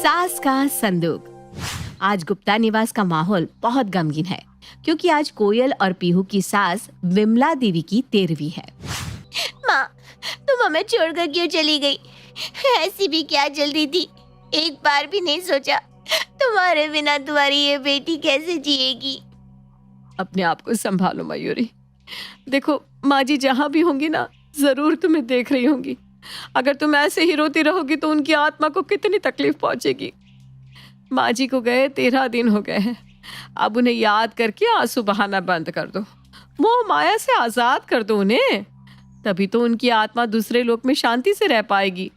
सास का संदूक। आज गुप्ता निवास का माहौल बहुत गमगीन है क्योंकि आज कोयल और पीहू की सास विमला देवी की 13वीं है। माँ, तुम हमें छोड़कर क्यों चली गई? ऐसी भी क्या जल्दी थी? एक बार भी नहीं सोचा तुम्हारे बिना तुम्हारी ये बेटी कैसे जिएगी? अपने आप को संभालो मयूरी। देखो माँ जी जहाँ भी होंगी ना, जरूर तुम्हें देख रही होंगी। अगर तुम ऐसे ही रोती रहोगी तो उनकी आत्मा को कितनी तकलीफ पहुंचेगी। माँ जी को गए 13 दिन हो गए हैं। अब उन्हें याद करके आंसू बहाना बंद कर दो, मोह माया से आजाद कर दो उन्हें, तभी तो उनकी आत्मा दूसरे लोक में शांति से रह पाएगी।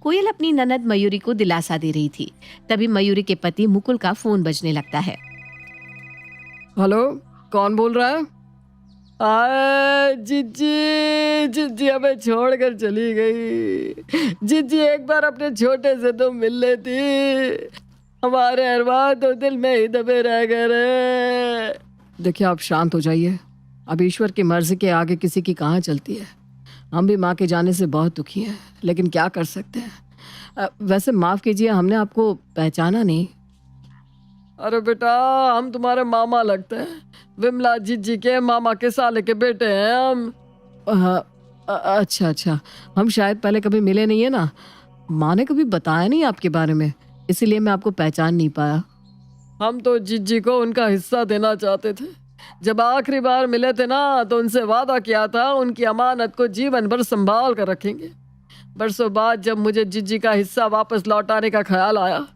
कोयल अपनी ननद मयूरी को दिलासा दे रही थी, तभी मयूरी के पति मुकुल का फोन बजने लगता है। हेलो, कौन बोल रहा है? जिज्जी हमें छोड़कर चली गई। जिज्जी एक बार अपने छोटे से तो मिल लेती, हमारे अरमान तो दिल में ही दबे रह गए। देखिए आप शांत हो जाइए। अब ईश्वर की मर्जी के आगे किसी की कहाँ चलती है। हम भी माँ के जाने से बहुत दुखी हैं, लेकिन क्या कर सकते हैं। वैसे माफ़ कीजिए, हमने आपको पहचाना नहीं। अरे बेटा, हम तुम्हारे मामा लगते हैं। विमला जिज्जी के मामा के साले के बेटे हैं हम। अच्छा, हम शायद पहले कभी मिले नहीं है ना। माँ ने कभी बताया नहीं आपके बारे में, इसीलिए मैं आपको पहचान नहीं पाया। हम तो जिज्जी को उनका हिस्सा देना चाहते थे। जब आखिरी बार मिले थे ना, तो उनसे वादा किया था उनकी अमानत को जीवन भर संभाल कर रखेंगे। बरसों बाद जब मुझे जिज्जी का हिस्सा वापस लौटाने का ख्याल आया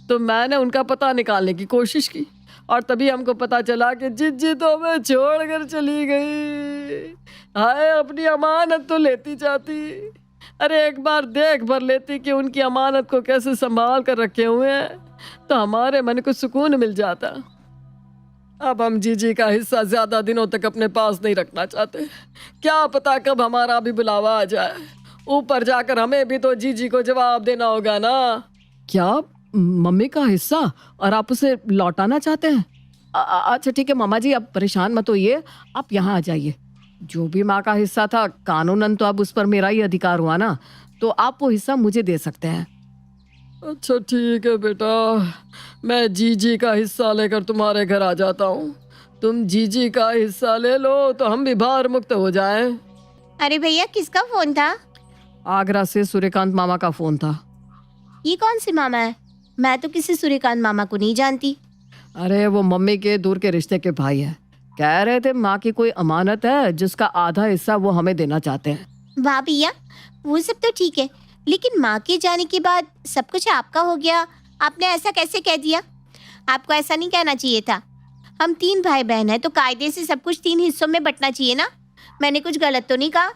तो मैंने उनका पता निकालने की कोशिश की, और तभी हमको पता चला कि जिज्जी तो हमें छोड़कर चली गई। हाय, अपनी अमानत तो लेती जाती। अरे एक बार देख भर लेती कि उनकी अमानत को कैसे संभाल कर रखे हुए हैं, तो हमारे मन को सुकून मिल जाता। अब हम जीजी का हिस्सा ज्यादा दिनों तक अपने पास नहीं रखना चाहते। क्या पता कब हमारा भी बुलावा आ जाए। ऊपर जाकर हमें भी तो जीजी को जवाब देना होगा ना। क्या मम्मी का हिस्सा और आप उसे लौटाना चाहते हैं? अच्छा ठीक है मामा जी, अब परेशान मत होइए, आप यहाँ आ जाइए। जो भी माँ का हिस्सा था, कानूनन तो अब उस पर मेरा ही अधिकार हुआ ना, तो आप वो हिस्सा मुझे दे सकते हैं। अच्छा ठीक है बेटा, मैं जीजी का हिस्सा लेकर तुम्हारे घर आ जाता हूँ। तुम जीजी का हिस्सा ले लो तो हम भी भार मुक्त हो जाएं। अरे भैया, किसका फोन था? आगरा से सूर्यकांत मामा का फोन था। ये कौन से मामा है? मैं तो किसी सूर्यकांत मामा को नहीं जानती। अरे वो मम्मी के दूर के रिश्ते के भाई है। कह रहे थे माँ की कोई अमानत है जिसका आधा हिस्सा वो हमें देना चाहते हैं। वाह भैया, वो सब तो ठीक है, लेकिन माँ के जाने के बाद सब कुछ आपका हो गया। आपने ऐसा कैसे कह दिया? आपको ऐसा नहीं कहना चाहिए था। हम 3 भाई बहन हैं, तो कायदे से सब कुछ 3 हिस्सों में बंटना चाहिए ना। मैंने कुछ गलत तो नहीं कहा?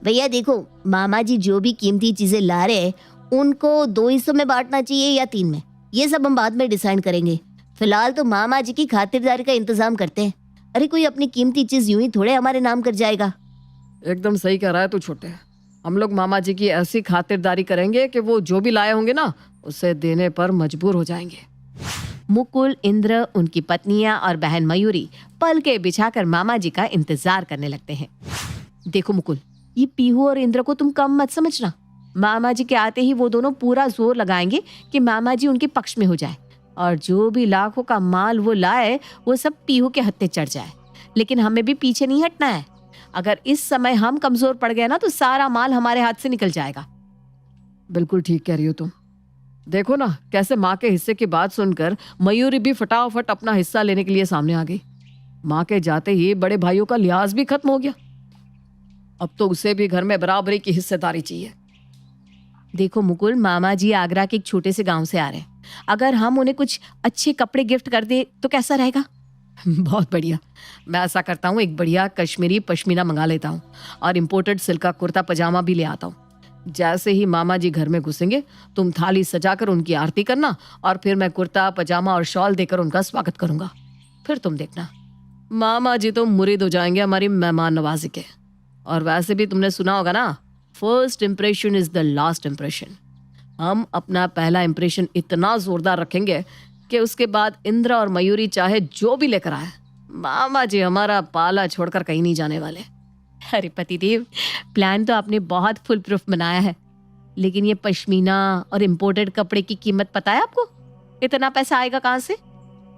भैया देखो, मामा जी जो भी कीमती चीजें ला रहे हैं उनको 2 हिस्सों में बांटना चाहिए या 3 में, ये सब हम बाद में डिसाइड करेंगे। फिलहाल तो मामा जी की खातिरदारी का इंतजाम करते हैं। अरे कोई अपनी कीमती चीज यूं ही थोड़े हमारे नाम कर जाएगा। एकदम सही कह रहा है तू छोटे। हम लोग मामा जी की ऐसी खातिरदारी करेंगे कि वो जो भी लाए होंगे ना, उसे देने पर मजबूर हो जाएंगे। मुकुल, इंद्र, उनकी पत्नियां और बहन मयूरी पलके बिछाकर मामा जी का इंतजार करने लगते हैं। देखो मुकुल, ये पीहू और इंद्र को तुम कम मत समझना। मामा जी के आते ही वो दोनों पूरा जोर लगाएंगे कि मामा जी उनके पक्ष में हो जाए, और जो भी लाखों का माल वो लाए वो सब पीहू के हत्थे चढ़ जाए। लेकिन हमें भी पीछे नहीं हटना है। अगर इस समय हम कमजोर पड़ गए ना, तो सारा माल हमारे हाथ से निकल जाएगा। बिल्कुल ठीक कह रही हो तुम। देखो ना कैसे माँ के हिस्से की बात सुनकर मयूरी भी फटाफट अपना हिस्सा लेने के लिए सामने आ गई। माँ के जाते ही बड़े भाइयों का लिहाज भी खत्म हो गया। अब तो उसे भी घर में बराबरी की हिस्सेदारी चाहिए। देखो मुकुल, मामा जी आगरा के एक छोटे से गांव से आ रहे हैं। अगर हम उन्हें कुछ अच्छे कपड़े गिफ्ट कर दे तो कैसा रहेगा? बहुत बढ़िया। मैं ऐसा करता हूँ, एक बढ़िया कश्मीरी पश्मीना मंगा लेता हूँ और इम्पोर्टेड सिल्क का कुर्ता पजामा भी ले आता हूँ। जैसे ही मामा जी घर में घुसेंगे, तुम थाली सजाकर उनकी आरती करना, और फिर मैं कुर्ता पजामा और शॉल देकर उनका स्वागत करूंगा। फिर तुम देखना, मामा जी तो मुरीद हो जाएंगे हमारी मेहमान नवाजी के। और वैसे भी तुमने सुना होगा ना, first impression is the last impression. हम अपना पहला इम्प्रेशन इतना जोरदार रखेंगे कि उसके बाद इंद्र और मयूरी चाहे जो भी लेकर आए, मामा जी हमारा पाला छोड़कर कहीं नहीं जाने वाले। अरे पतिदेव, प्लान तो आपने बहुत फुल प्रूफ बनाया है। लेकिन ये पश्मीना और इम्पोर्टेड कपड़े की कीमत पता है आपको? इतना पैसा आएगा कहाँ से?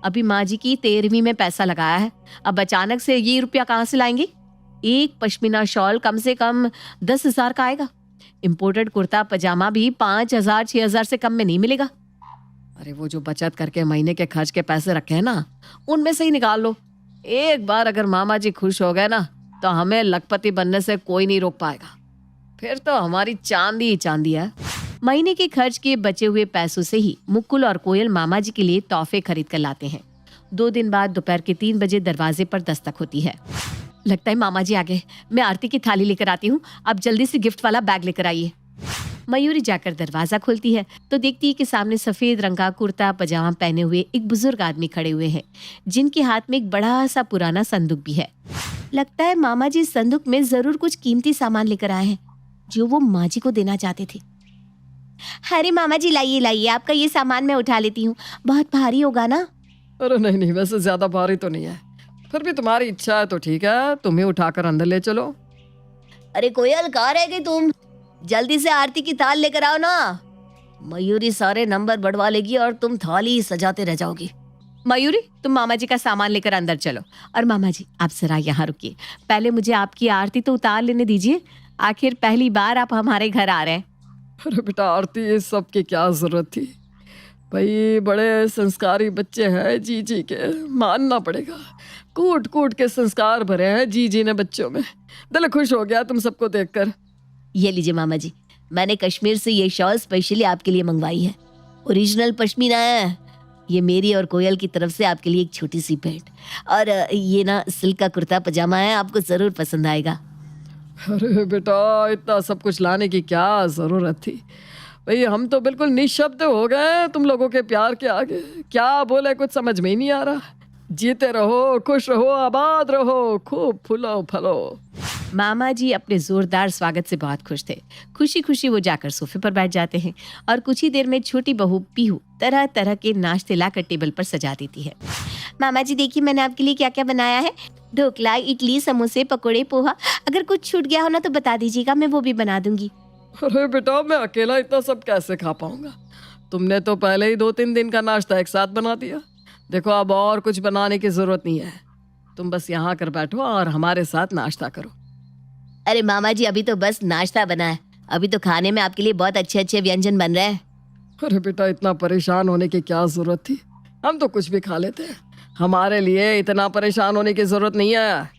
अभी माँ जी की 13वीं में पैसा लगाया है, अब अचानक से ये रुपया कहाँ से लाएंगे? एक पश्मीना शॉल कम से कम 10,000 का आएगा। इम्पोर्टेड कुर्ता पजामा भी 5,000 6,000 से कम में नहीं मिलेगा। अरे वो जो बचत करके महीने के खर्च के पैसे रखे हैं ना, उनमें से ही निकाल लो। एक बार अगर मामा जी खुश हो गए ना, तो हमें लखपति बनने से कोई नहीं रोक पाएगा। फिर तो हमारी चांदी ही चांदी है। महीने के खर्च के बचे हुए पैसों से ही मुकुल और कोयल मामा जी के लिए तोहफे खरीद कर लाते हैं। 2 दिन बाद दोपहर के 3 बजे दरवाजे पर दस्तक होती है। लगता है मामा जी आ गए। मैं आरती की थाली लेकर आती हूँ, आप जल्दी से गिफ्ट वाला बैग लेकर आइए। मयूरी जाकर दरवाजा खोलती है तो देखती है कि सामने सफेद रंग का कुर्ता पजामा पहने हुए एक बुजुर्ग आदमी खड़े हुए हैं, जिनके हाथ में एक बड़ा सा पुराना संदूक भी है। लगता है मामा जी इस संदूक में जरूर कुछ कीमती सामान लेकर आए हैं, जो वो माँ जी को देना चाहते थे। अरे मामा जी लाइए लाइए, आपका ये सामान मैं उठा लेती हूँ, बहुत भारी होगा ना? अरे नहीं नहीं, वैसे ज्यादा भारी तो नहीं है, फिर भी तुम्हारी इच्छा है तो ठीक है, तुम्हें उठाकर अंदर ले चलो। अरे कोयल, कहाँ रह गई तुम? जल्दी से आरती की थाल लेकर आओ ना। मयूरी सारे नंबर बढ़वा लेगी और तुम थाली सजाते रह जाओगी। मयूरी, तुम मामा जी का सामान लेकर अंदर चलो। और मामा जी आप जरा यहाँ रुकिए, पहले मुझे आपकी आरती तो उतार लेने दीजिए। आखिर पहली बार आप हमारे घर आ रहे हैं। अरे बेटा आरती, इस सब की क्या जरूरत थी भाई, बड़े संस्कारी बच्चे हैं जी जी के, मानना पड़ेगा। कूट कूट के संस्कार भरे हैं जी जी ने बच्चों में। दिल खुश हो गया तुम सबको देखकर। ये लीजिए मामा जी, मैंने कश्मीर से ये शॉल स्पेशली आपके लिए मंगवाई है। ओरिजिनल पश्मीना है। ये मेरी और कोयल की तरफ से आपके लिए एक छोटी सी भेंट। और ये ना सिल्क का कुर्ता पजामा है, आपको जरूर पसंद आएगा। अरे बेटा, इतना सब कुछ लाने की क्या जरूरत थी भाई, हम तो बिल्कुल निशब्द हो गए तुम लोगों के प्यार के आगे। क्या बोले कुछ समझ में ही नहीं आ रहा। जीते रहो, खुश रहो, आबाद रहो, खूब फूलो फलो। मामा जी अपने जोरदार स्वागत से बहुत खुश थे। खुशी खुशी वो जाकर सोफे पर बैठ जाते हैं और कुछ ही देर में छोटी बहू पीहू तरह तरह के नाश्ते लाकर टेबल पर सजा देती है। मामा जी देखिए, मैंने आपके लिए क्या क्या बनाया है। ढोकला, इडली, समोसे, पकोड़े, पोहा। अगर कुछ छूट गया हो ना तो बता दीजिएगा, मैं वो भी बना दूंगी। अरे बेटा, मैं अकेला इतना सब कैसे खा पाऊंगा? तुमने तो पहले ही 2-3 दिन का नाश्ता एक साथ बना दिया। देखो अब और कुछ बनाने की जरूरत नहीं है, तुम बस यहाँ कर बैठो और हमारे साथ नाश्ता करो। अरे मामा जी, अभी तो बस नाश्ता बना है, अभी तो खाने में आपके लिए बहुत अच्छे अच्छे व्यंजन बन रहे हैं। अरे बेटा, इतना परेशान होने की क्या जरूरत थी, हम तो कुछ भी खा लेते हैं। हमारे लिए इतना परेशान होने की जरूरत नहीं है।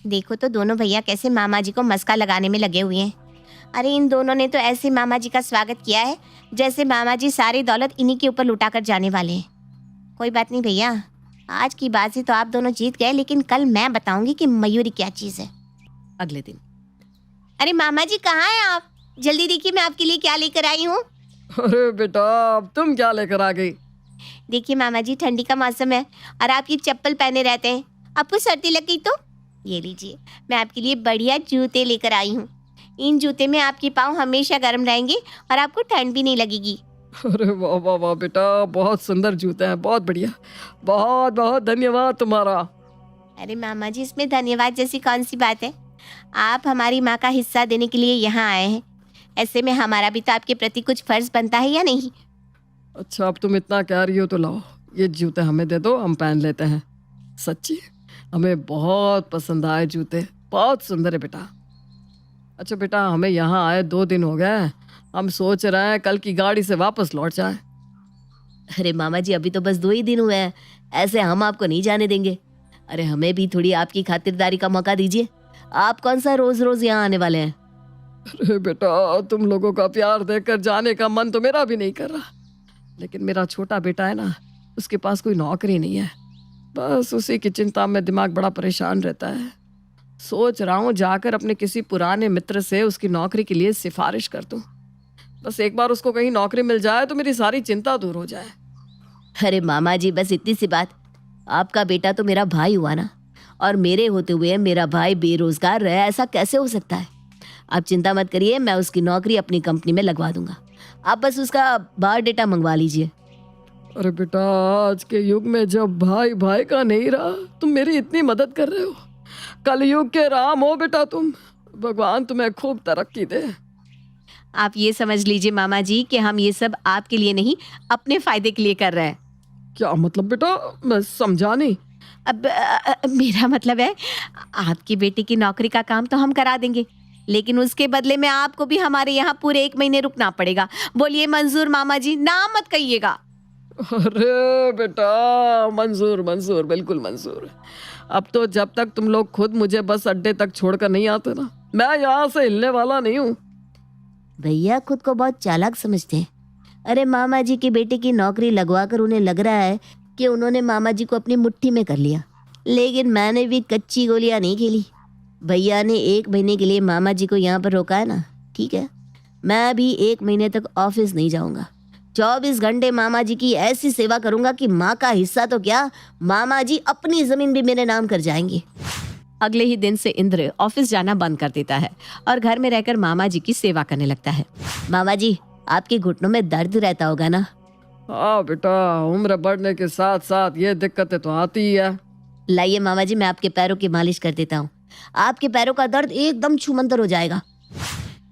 देखो तो दोनों भैया कैसे मामा जी को मस्का लगाने में लगे हुए हैं। अरे इन दोनों ने तो ऐसे मामा जी का स्वागत किया है जैसे मामा जी सारी दौलत इन्हीं के ऊपर लुटा कर जाने वाले हैं। कोई बात नहीं भैया, आज की बाजी तो आप दोनों जीत गए, लेकिन कल मैं बताऊंगी कि मयूरी क्या चीज़ है। अगले दिन। अरे मामा जी कहाँ हैं आप? जल्दी देखिए मैं आपके लिए क्या लेकर आई हूँ। अरे बेटा, अब तुम क्या लेकर आ गई? देखिए मामा जी, ठंडी का मौसम है और आप ये चप्पल पहने रहते हैं, आपको सर्दी लग गई तो ये लीजिए, मैं आपके लिए बढ़िया जूते लेकर आई हूँ। इन जूते में आपके पाँव हमेशा गर्म रहेंगे और आपको ठंड भी नहीं लगेगी। अरे वाह वाह वाह बेटा, बहुत सुंदर जूते हैं, बहुत बढ़िया, बहुत बहुत धन्यवाद तुम्हारा। अरे मामा जी, इसमें धन्यवाद जैसी कौन सी बात है? आप हमारी माँ का हिस्सा देने के लिए यहाँ आए हैं, ऐसे में हमारा भी तो आपके प्रति कुछ फर्ज बनता है या नहीं? अच्छा, अब तुम इतना कह रही हो तो लाओ, ये जूते हमें दे दो, हम पहन लेते हैं। सच्ची हमें बहुत पसंद आए जूते, बहुत सुंदर है बेटा। अच्छा बेटा, हमें यहाँ आए 2 दिन हो गए, हम सोच रहे हैं कल की गाड़ी से वापस लौट जाएं। अरे मामा जी, अभी तो बस 2 ही दिन हुए हैं, ऐसे हम आपको नहीं जाने देंगे। अरे हमें भी थोड़ी आपकी खातिरदारी का मौका दीजिए, आप कौन सा रोज रोज यहाँ आने वाले हैं? अरे बेटा, तुम लोगों का प्यार देखकर जाने का मन तो मेरा भी नहीं कर रहा, लेकिन मेरा छोटा बेटा है ना, उसके पास कोई नौकरी नहीं है, बस उसी की चिंता में दिमाग बड़ा परेशान रहता है। सोच रहा हूँ जाकर अपने किसी पुराने मित्र से उसकी नौकरी के लिए सिफारिश कर दूँ। बस एक बार उसको कहीं नौकरी मिल जाए तो मेरी सारी चिंता दूर हो जाए। अरे मामा जी, बस इतनी सी बात, आपका बेटा तो मेरा भाई हुआ ना, और मेरे होते हुए मेरा भाई बेरोजगार रहे, ऐसा कैसे हो सकता है? आप चिंता मत करिए, मैं उसकी नौकरी अपनी कंपनी में लगवा दूंगा, आप बस उसका बायोडेटा मंगवा लीजिए। अरे बेटा, आज के युग में जब भाई भाई का नहीं रहा, तुम मेरी इतनी मदद कर रहे हो। कलयुग के राम हो बेटा तुम, भगवान तुम्हें खूब तरक्की दे। आप ये समझ लीजिए मामा जी कि हम ये सब आपके लिए नहीं, अपने फायदे के लिए कर रहे हैं। क्या मतलब बेटा, मैं समझा नहीं। अब मेरा मतलब है, आपकी बेटी की नौकरी का काम तो हम करा देंगे, लेकिन उसके बदले में आपको भी हमारे यहाँ पूरे 1 महीने रुकना पड़ेगा। बोलिए मंजूर मामा जी, ना मत कहिएगा। अरे बेटा, मंजूर मंजूर, बिल्कुल मंजूर। अब तो जब तक तुम लोग खुद मुझे बस अड्डे तक छोड़कर नहीं आते ना, मैं यहाँ से हिलने वाला नहीं हूँ। भैया खुद को बहुत चालाक समझते हैं। अरे मामा जी की बेटे की नौकरी लगवाकर उन्हें लग रहा है कि उन्होंने मामा जी को अपनी मुट्ठी में कर लिया, लेकिन मैंने भी कच्ची गोलियां नहीं खेली। भैया ने 1 महीने के लिए मामा जी को यहाँ पर रोका है ना, ठीक है, मैं भी 1 महीने तक ऑफिस नहीं जाऊंगा। 24 घंटे मामा जी की ऐसी सेवा करूंगा कि माँ का हिस्सा तो क्या, मामा जी अपनी जमीन भी मेरे नाम कर जाएंगे। अगले ही दिन से इंद्र ऑफिस जाना बंद कर देता है और घर में रहकर मामा जी की सेवा करने लगता है। मामा जी, आपके घुटनों में दर्द रहता होगा ना? हाँ बेटा, उम्र बढ़ने के साथ साथ ये दिक्कतें तो आती ही है। लाइए मामा जी, मैं आपके पैरों की मालिश कर देता हूँ, आपके पैरों का दर्द एकदम छूमंतर हो जाएगा।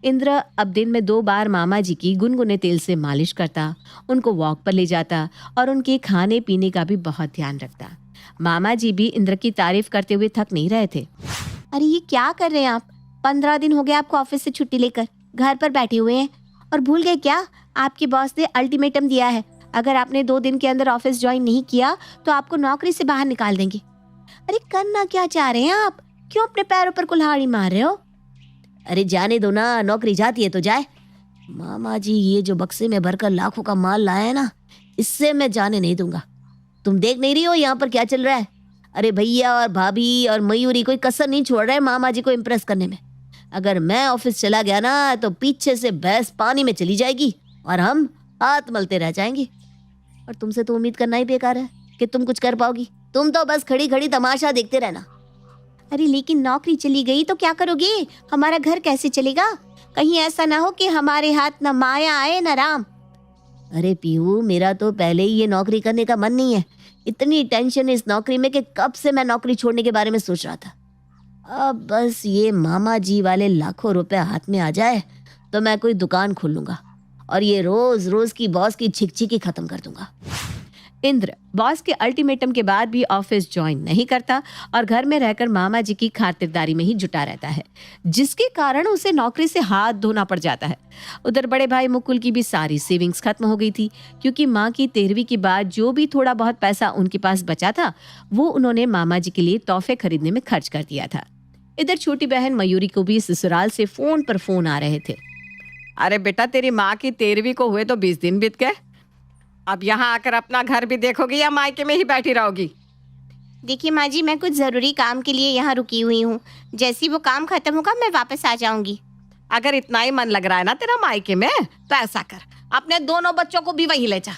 इंद्र अब दिन में 2 बार मामा जी की गुनगुने तेल से मालिश करता, उनको वॉक पर ले जाता और उनके खाने पीने का भी बहुत ध्यान रखता। मामा जी भी इंद्र की तारीफ करते हुए थक नहीं रहे थे। अरे ये क्या कर रहे हैं आप? 15 दिन हो गए आपको ऑफिस से छुट्टी लेकर घर पर बैठे हुए हैं, और भूल गए क्या, आपके बॉस ने अल्टीमेटम दिया है, अगर आपने 2 दिन के अंदर ऑफिस ज्वाइन नहीं किया तो आपको नौकरी से बाहर निकाल देंगे। अरे करना क्या चाह रहे हैं आप? क्यों अपने पैरों पर कुल्हाड़ी मार रहे हो? अरे जाने दो ना, नौकरी जाती है तो जाए। मामा जी ये जो बक्से में भरकर लाखों का माल लाया है ना, इससे मैं जाने नहीं दूंगा। तुम देख नहीं रही हो यहाँ पर क्या चल रहा है? अरे भैया और भाभी और मयूरी कोई कसर नहीं छोड़ रहे मामा जी को इम्प्रेस करने में। अगर मैं ऑफिस चला गया ना तो पीछे से भैंस पानी में चली जाएगी और हम हाथ मलते रह जाएंगे। और तुमसे तो उम्मीद करना ही बेकार है कि तुम कुछ कर पाओगी। तुम तो बस खड़ी खड़ी तमाशा देखते रहना। अरे लेकिन नौकरी चली गई तो क्या करोगे? हमारा घर कैसे चलेगा? कहीं ऐसा ना हो कि हमारे हाथ न माया आए न राम। अरे पीहू, मेरा तो पहले ही ये नौकरी करने का मन नहीं है। इतनी टेंशन है इस नौकरी में कि कब से मैं नौकरी छोड़ने के बारे में सोच रहा था। अब बस ये मामा जी वाले लाखों रुपए हाथ में आ जाए तो मैं कोई दुकान खोल लूंगा और ये रोज रोज की बॉस की छिकछिकी खत्म कर दूंगा। इंद्र बॉस के अल्टीमेटम के बाद भी ऑफिस ज्वाइन नहीं करता और घर में रहकर मामा जी की खातिरदारी में ही जुटा रहता है, जिसके कारण उसे नौकरी से हाथ धोना पड़ जाता है। उधर बड़े भाई मुकुल की भी सारी सेविंग्स खत्म हो गई थी, क्योंकि माँ की 13वीं के बाद जो भी थोड़ा बहुत पैसा उनके पास बचा था वो उन्होंने मामा जी के लिए तोहफे खरीदने में खर्च कर दिया था। इधर छोटी बहन मयूरी को भी ससुराल से फोन पर फोन आ रहे थे। अरे बेटा, तेरी माँ की 13वीं को हुए तो 20 दिन बीत गए। अब यहाँ आकर अपना घर भी देखोगी या मायके में ही बैठी रहोगी? देखिए माँ जी, मैं कुछ जरूरी काम के लिए यहाँ रुकी हुई हूँ, जैसे ही वो काम खत्म होगा मैं वापस आ जाऊंगी। अगर इतना ही मन लग रहा है ना तेरा मायके में, तो ऐसा कर, अपने दोनों बच्चों को भी वहीं ले जा।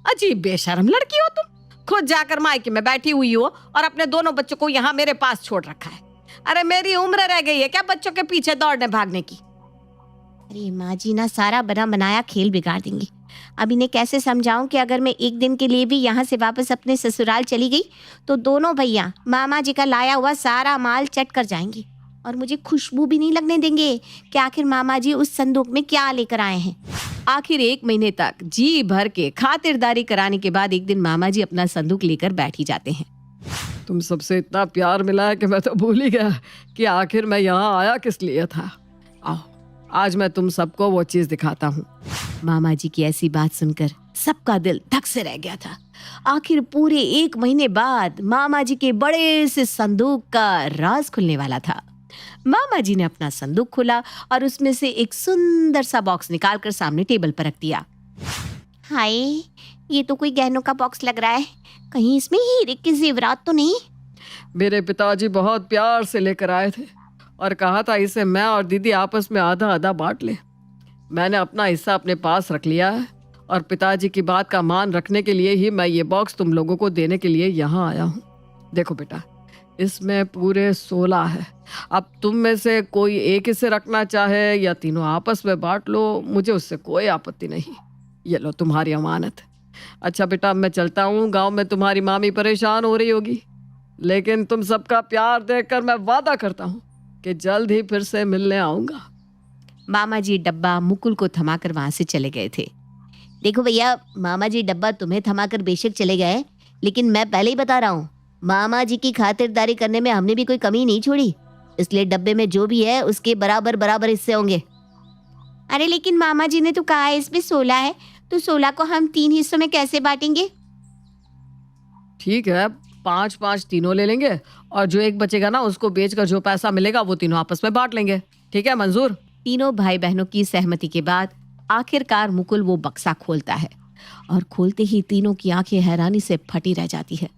अजीब बेशर्म लड़की हो तुम, खुद जाकर मायके में बैठी हुई हो और अपने दोनों बच्चों को यहाँ मेरे पास छोड़ रखा है। अरे मेरी उम्र रह गई है क्या बच्चों के पीछे दौड़ने भागने की? अरे माँ जी ना सारा बना बनाया खेल बिगाड़ देंगी। अब इन्हें कैसे समझाऊं कि अगर मैं 1 दिन के लिए भी यहाँ से वापस अपने ससुराल चली गई तो दोनों भैया मामा जी का लाया हुआ सारा माल चट कर जाएंगे और मुझे खुशबू भी नहीं लगने देंगे कि आखिर मामा जी उस संदूक में क्या लेकर आए हैं। आखिर 1 महीने तक जी भर के खातिरदारी कराने के बाद एक दिन मामा जी अपना संदूक लेकर बैठ ही जाते हैं। तुम सबसे इतना प्यार मिला है कि मैं तो भूल ही गया कि आखिर मैं यहाँ आया किस लिए था। आओ, आज मैं तुम सबको वो चीज दिखाता हूँ। मामा जी की ऐसी बात सुनकर सबका दिल धक से रह गया था। आखिर पूरे 1 महीने बाद मामा जी के बड़े से संदूक का राज खुलने वाला था। मामा जी ने अपना संदूक खोला और उसमें से एक सुंदर सा बॉक्स निकालकर सामने टेबल पर रख दिया। हाय, ये तो कोई गहनों का बॉक्स लग रहा है, कहीं इसमें हीरे के जेवरात तो नहीं? मेरे पिताजी बहुत प्यार से लेकर आए थे और कहा था इसे मैं और दीदी आपस में आधा आधा बांट लें। मैंने अपना हिस्सा अपने पास रख लिया है और पिताजी की बात का मान रखने के लिए ही मैं ये बॉक्स तुम लोगों को देने के लिए यहाँ आया हूँ। देखो बेटा, इसमें पूरे 16 है। अब तुम में से कोई एक इसे रखना चाहे या तीनों आपस में बांट लो, मुझे उससे कोई आपत्ति नहीं। ये लो तुम्हारी अमानत। अच्छा बेटा, मैं चलता हूँ। गांव में तुम्हारी मामी परेशान हो रही होगी, लेकिन तुम सबका प्यार देखकर मैं वादा करता हूँ कि जल्द ही फिर से मिलने आऊँगा। मामा जी डब्बा मुकुल को थमाकर वहां से चले गए थे। देखो भैया, मामा जी डब्बा तुम्हें थमाकर बेशक चले गए, लेकिन मैं पहले ही बता रहा हूँ, मामा जी की खातिरदारी करने में हमने भी कोई कमी नहीं छोड़ी। इसलिए डब्बे में जो भी है उसके बराबर बराबर हिस्से होंगे। अरे लेकिन मामा जी ने तो कहा है इसमें 16 है, तो 16 को हम 3 हिस्सों में कैसे बांटेंगे? ठीक है, 5-5 तीनों ले लेंगे और जो एक बचेगा ना उसको बेचकर जो पैसा मिलेगा वो तीनों आपस में बांट लेंगे। ठीक है, मंजूर? तीनों भाई बहनों की सहमति के बाद आखिरकार मुकुल वो बक्सा खोलता है और खोलते ही तीनों की आंखें हैरानी से फटी रह जाती है।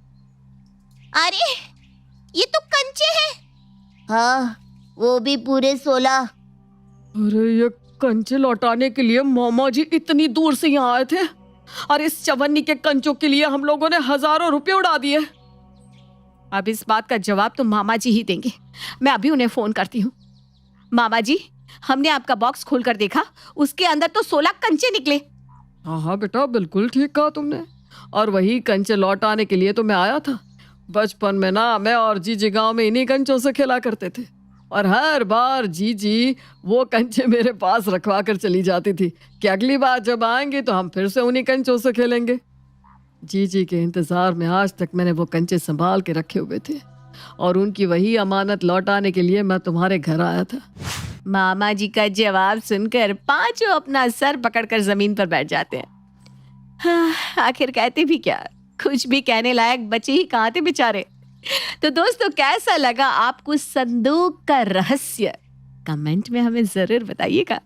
अरे ये तो कंचे हैं। हाँ, वो भी पूरे 16। अरे ये कंचे लौटाने के लिए मामा जी इतनी दूर से यहाँ आए थे और इस चवन्नी के कंचों के लिए हम लोगों ने हजारों रुपए उड़ा दिए। अब इस बात का जवाब तो मामा जी ही देंगे। मैं अभी उन्हें फोन करती हूँ। मामा जी, हमने आपका बॉक्स खोलकर देखा, उसके अंदर तो 16 कंचे निकले। हाँ हाँ बेटा, बिल्कुल ठीक कहा तुमने। और वही कंचे लौटाने के लिए तो मैं आया था। बचपन में ना मैं और जीजी गांव में इन्हीं कंचों से खेला करते थे और हर बार जीजी वो कंचे मेरे पास रखवा कर चली जाती थी कि अगली बार जब आएंगे तो हम फिर से उन्हीं कंचों से खेलेंगे। जीजी के इंतजार में आज तक मैंने वो कंचे संभाल के रखे हुए थे और उनकी वही अमानत लौटाने के लिए मैं तुम्हारे घर आया था। मामा जी का जवाब सुनकर पांचों अपना सर पकड़कर जमीन पर बैठ जाते हैं। हाँ, आखिर कहते भी क्या, कुछ भी कहने लायक बचे ही कहाँ थे बेचारे। तो दोस्तों, कैसा लगा आपको संदूक का रहस्य? कमेंट में हमें जरूर बताइएगा।